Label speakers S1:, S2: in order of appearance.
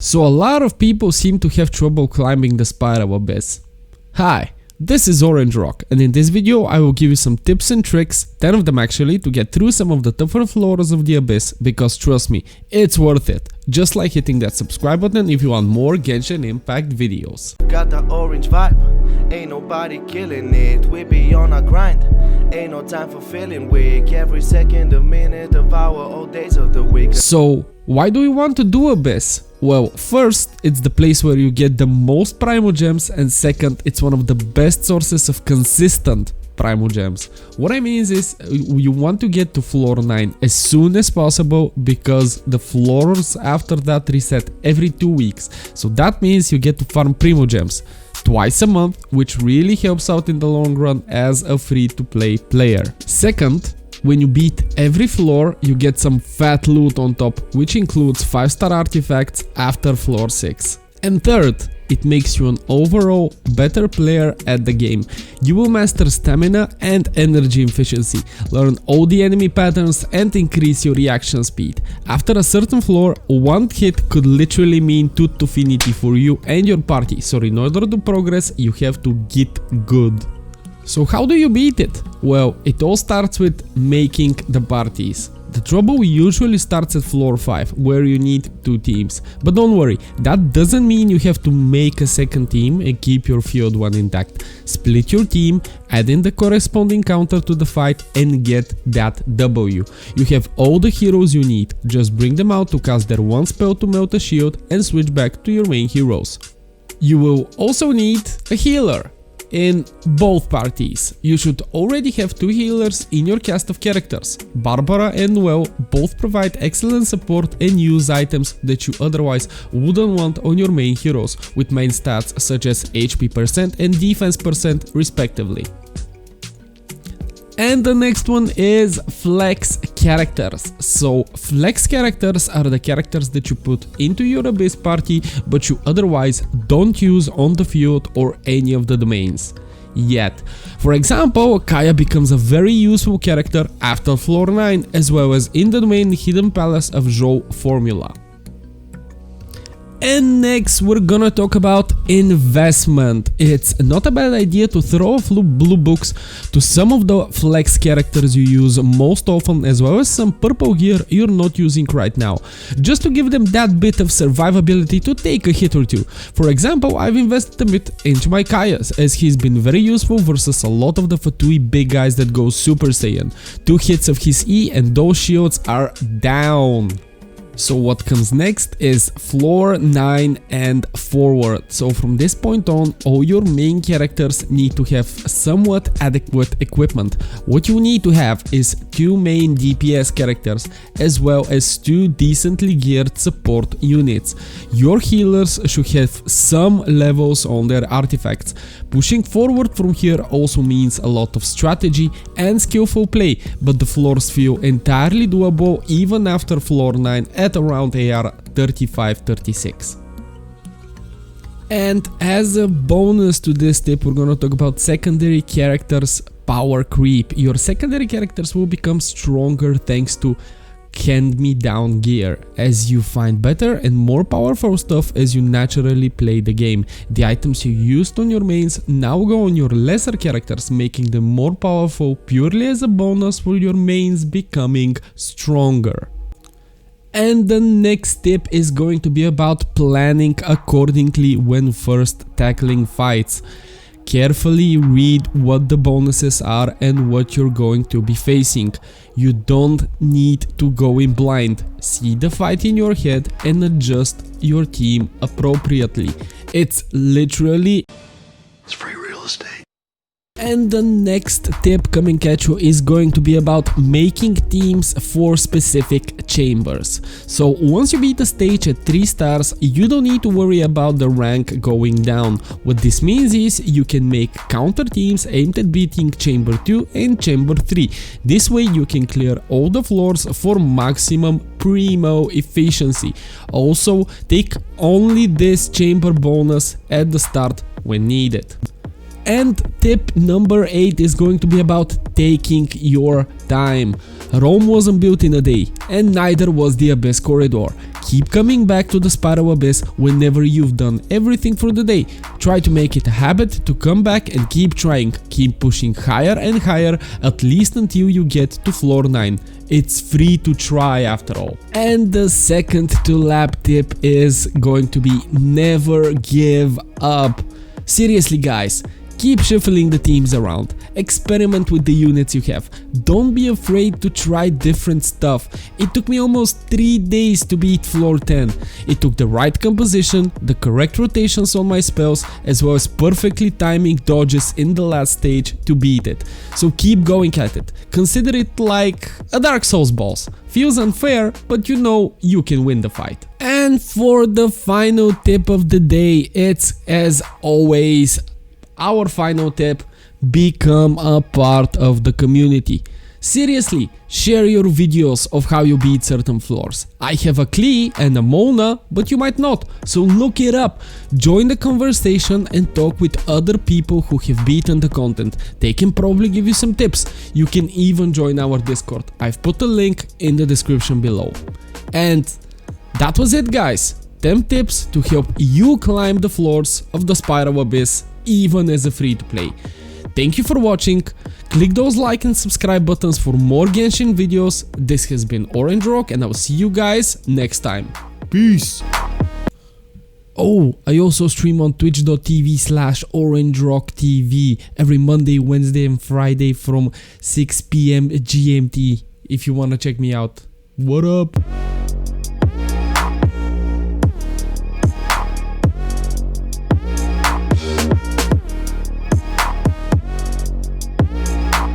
S1: So a lot of people seem to have trouble climbing the spiral abyss. Hi, this is Orange Rock, and in this video I will give you some tips and tricks, 10 of them actually, to get through some of the tougher floors of the abyss, because trust me, it's worth it. Just like hitting that subscribe button if you want more Genshin Impact videos.
S2: Got the orange vibe, ain't nobody killing it, we be on a grind, ain't no time for feeling weak, every second, a minute of our all days of the week.
S1: So, why do you want to do Abyss? Well, first, it's the place where you get the most Primal Gems, and second, it's one of the best sources of consistent Primal Gems. What I mean is you want to get to floor 9 as soon as possible, because the floors after that reset every 2 weeks. So that means you get to farm Primal Gems twice a month, which really helps out in the long run as a free-to-play player. Second, when you beat every floor, you get some fat loot on top, which includes 5-star artifacts after floor 6. And third, it makes you an overall better player at the game. You will master stamina and energy efficiency, learn all the enemy patterns and increase your reaction speed. After a certain floor, one hit could literally mean Tuttofinity for you and your party, so in order to progress, you have to get good. So how do you beat it? Well, it all starts with making the parties. The trouble usually starts at floor 5, where you need 2 teams. But don't worry, that doesn't mean you have to make a second team and keep your field one intact. Split your team, add in the corresponding counter to the fight and get that W. You have all the heroes you need, just bring them out to cast their one spell to melt a shield and switch back to your main heroes. You will also need a healer. In both parties, you should already have 2 healers in your cast of characters. Barbara and Well both provide excellent support and use items that you otherwise wouldn't want on your main heroes, with main stats such as HP % and defense % respectively. And the next one is flex characters. So flex characters are the characters that you put into your Abyss party but you otherwise don't use on the field or any of the domains yet. For example, Kaya becomes a very useful character after floor 9, as well as in the domain Hidden Palace of Zhou formula. And next we're gonna talk about investment. It's not a bad idea to throw a few blue books to some of the flex characters you use most often, as well as some purple gear you're not using right now, just to give them that bit of survivability to take a hit or two. For example, I've invested a bit into my Kayas, as he's been very useful versus a lot of the F2P big guys that go Super Saiyan. 2 hits of his E and those shields are down. So what comes next is floor 9 and forward. So from this point on, all your main characters need to have somewhat adequate equipment. What you need to have is 2 main DPS characters, as well as 2 decently geared support units. Your healers should have some levels on their artifacts. Pushing forward from here also means a lot of strategy and skillful play, but the floors feel entirely doable even after floor 9 at around AR 35-36. And as a bonus to this tip, we're gonna talk about secondary characters power creep. Your secondary characters will become stronger thanks to hand-me-down gear, as you find better and more powerful stuff as you naturally play the game. The items you used on your mains now go on your lesser characters, making them more powerful purely as a bonus for your mains becoming stronger. And the next tip is going to be about planning accordingly when first tackling fights. Carefully read what the bonuses are and what you're going to be facing. You don't need to go in blind. See the fight in your head and adjust your team appropriately. It's literally...
S3: It's free real estate.
S1: And the next tip coming at you is going to be about making teams for specific chambers. So once you beat the stage at 3 stars, you don't need to worry about the rank going down. What this means is you can make counter teams aimed at beating chamber 2 and chamber 3. This way you can clear all the floors for maximum primo efficiency. Also, take only this chamber bonus at the start when needed. And tip number 8 is going to be about taking your time. Rome wasn't built in a day, and neither was the Abyss Corridor. Keep coming back to the spiral abyss whenever you've done everything for the day. Try to make it a habit to come back and keep trying. Keep pushing higher and higher, at least until you get to floor 9. It's free to try after all. And the second to lap tip is going to be never give up. Seriously guys, keep shuffling the teams around, experiment with the units you have, don't be afraid to try different stuff. It took me almost 3 days to beat floor 10. It took the right composition, the correct rotations on my spells, as well as perfectly timing dodges in the last stage to beat it. So keep going at it, consider it like a Dark Souls boss. Feels unfair, but you know you can win the fight. And for the final tip of the day, it's as always our final tip: become a part of the community. Seriously, share your videos of how you beat certain floors. I have a Klee and a Mona, but you might not, so look it up. Join the conversation and talk with other people who have beaten the content. They can probably give you some tips. You can even join our Discord. I've put a link in the description below. And that was it guys. 10 tips to help you climb the floors of the Spiral Abyss even as a free-to-play. Thank you for watching. Click those like and subscribe buttons for more Genshin videos. This has been Orange Rock and I'll see you guys next time. Peace! Oh, I also stream on twitch.tv/OrangeRockTV every Monday, Wednesday and Friday from 6 PM GMT if you wanna check me out. What up?